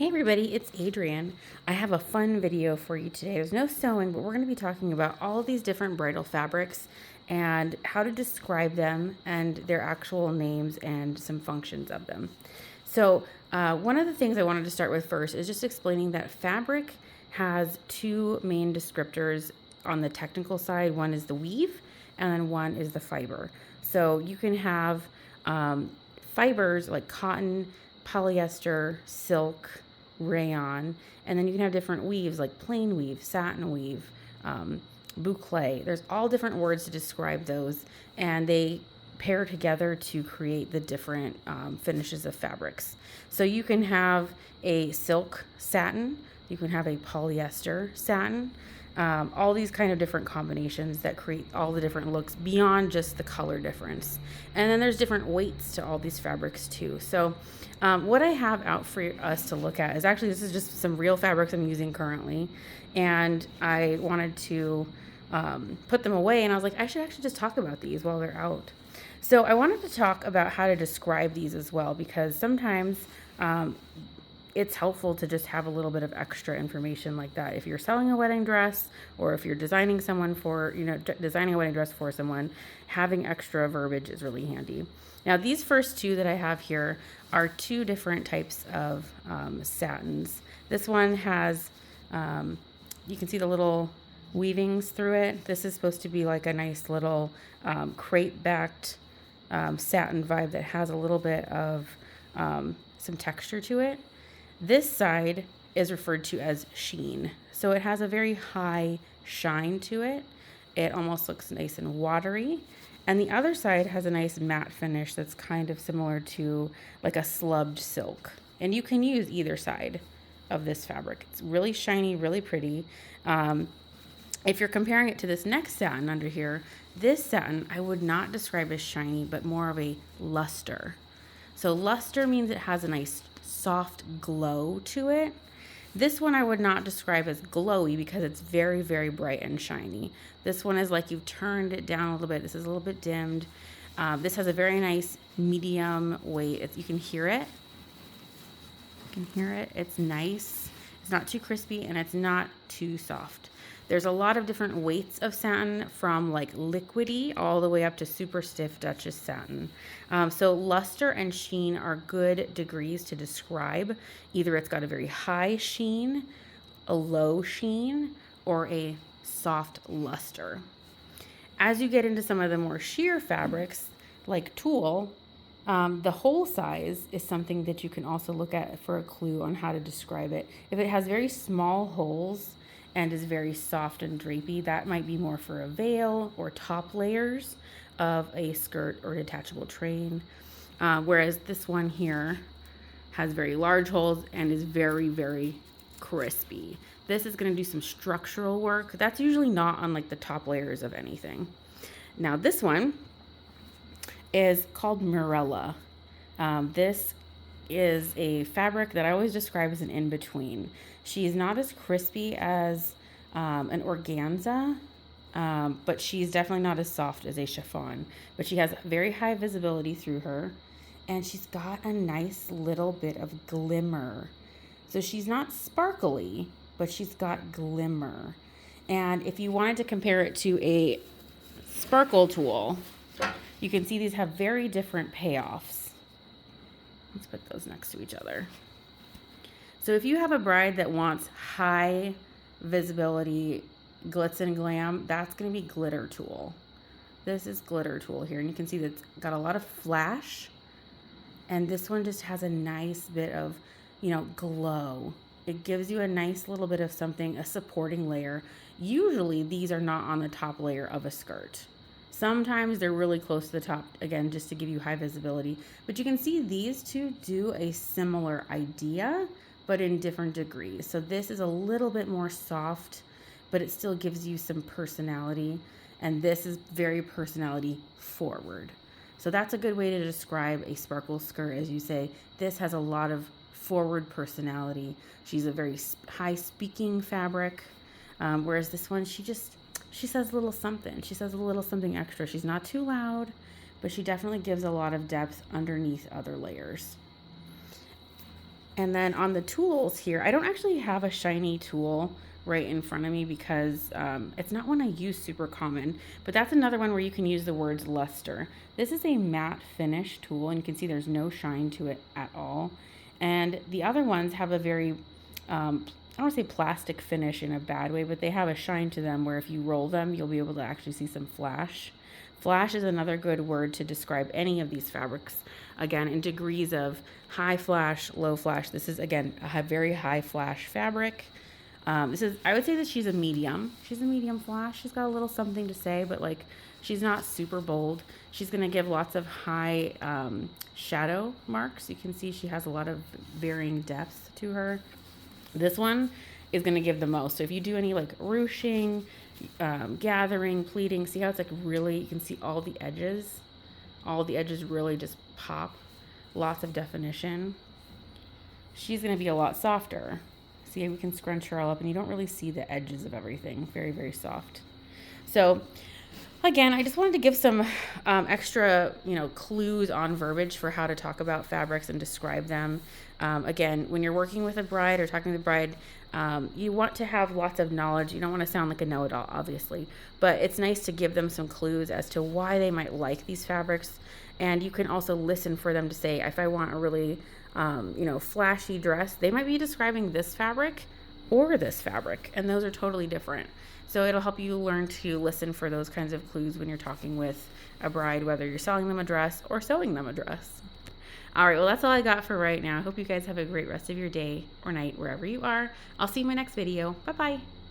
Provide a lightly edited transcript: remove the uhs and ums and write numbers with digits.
Hey everybody, it's Adrienne. I have a fun video for you today. There's no sewing, but we're going to be talking about all of these different bridal fabrics and how to describe them and their actual names and some functions of them. So one of the things I wanted to start with first is just explaining that fabric has two main descriptors on the technical side. One is the weave and then one is the fiber. So you can have fibers like cotton, polyester, silk, rayon, and then you can have different weaves like plain weave, satin weave, boucle. There's all different words to describe those, and they pair together to create the different finishes of fabrics. So you can have a silk satin, you can have a polyester satin, all these kind of different combinations that create all the different looks beyond just the color difference. And then there's different weights to all these fabrics too. So what I have out for us to look at is actually, this is just some real fabrics I'm using currently. And I wanted to put them away, and I was like, I should actually just talk about these while they're out. So I wanted to talk about how to describe these as well, because sometimes it's helpful to just have a little bit of extra information like that. If you're selling a wedding dress, or if you're designing someone for, designing a wedding dress for someone, having extra verbiage is really handy. Now, these first two that I have here are two different types of satins. This one has, you can see the little weavings through it. This is supposed to be like a nice little crepe-backed satin vibe that has a little bit of some texture to it. This side is referred to as sheen. So it has a very high shine to it. It almost looks nice and watery. And the other side has a nice matte finish that's kind of similar to like a slubbed silk. And you can use either side of this fabric. It's really shiny, really pretty. If you're comparing it to this next satin under here, this satin I would not describe as shiny, but more of a luster. So luster means it has a nice soft glow to it. This one I would not describe as glowy because it's very, very bright and shiny. This one is like you've turned it down a little bit. This is a little bit dimmed. This has a very nice medium weight. You can hear it. You can hear it. It's nice. It's not too crispy and it's not too soft. There's a lot of different weights of satin, from like liquidy all the way up to super stiff Duchess satin. So luster and sheen are good degrees to describe. Either it's got a very high sheen, a low sheen, or a soft luster. As you get into some of the more sheer fabrics, like tulle, the hole size is something that you can also look at for a clue on how to describe it. If it has very small holes and is very soft and drapey, that might be more for a veil or top layers of a skirt or detachable train. Whereas this one here has very large holes and is very, very crispy. This is gonna do some structural work. That's usually not on like the top layers of anything. Now this one is called Mirella. This is a fabric that I always describe as an in-between. She's not as crispy as an organza, but she's definitely not as soft as a chiffon. But she has very high visibility through her, and she's got a nice little bit of glimmer. So she's not sparkly, but she's got glimmer. And if you wanted to compare it to a sparkle tulle, you can see these have very different payoffs. Let's put those next to each other. So if you have a bride that wants high visibility, glitz and glam, that's going to be glitter tulle. This is glitter tulle here, and you can see that it's got a lot of flash, and this one just has a nice bit of, glow. It gives you a nice little bit of something, a supporting layer. Usually these are not on the top layer of a skirt. Sometimes they're really close to the top, again, just to give you high visibility. But you can see these two do a similar idea, but in different degrees. So this is a little bit more soft, but it still gives you some personality. And this is very personality forward. So that's a good way to describe a sparkle skirt, as you say. This has a lot of forward personality. She's a very high speaking fabric, whereas this one, she says a little something. She says a little something extra. She's not too loud, but she definitely gives a lot of depth underneath other layers. And then on the tools here, I don't actually have a shiny tool right in front of me because it's not one I use super common, but that's another one where you can use the words luster. This is a matte finish tool, and you can see there's no shine to it at all. And the other ones have a very, I don't want to say plastic finish in a bad way, but they have a shine to them where if you roll them, you'll be able to actually see some flash. Flash is another good word to describe any of these fabrics. Again, in degrees of high flash, low flash. This is, again, a very high flash fabric. I would say that she's a medium. She's a medium flash. She's got a little something to say, but like, she's not super bold. She's going to give lots of high shadow marks. You can see she has a lot of varying depths to her. This one is going to give the most. So if you do any like ruching, gathering, pleating, see how it's like really, you can see all the edges. All the edges really just pop. Lots of definition. She's going to be a lot softer. See, we can scrunch her all up and you don't really see the edges of everything. Very, very soft. So again, I just wanted to give some extra, clues on verbiage for how to talk about fabrics and describe them. Again, when you're working with a bride or talking to the bride, you want to have lots of knowledge. You don't want to sound like a know-it-all, obviously, but it's nice to give them some clues as to why they might like these fabrics. And you can also listen for them to say, if I want a really, flashy dress, they might be describing this fabric or this fabric, and those are totally different. So it'll help you learn to listen for those kinds of clues when you're talking with a bride, whether you're selling them a dress or sewing them a dress. All right, well, that's all I got for right now. I hope you guys have a great rest of your day or night, wherever you are. I'll see you in my next video. Bye-bye.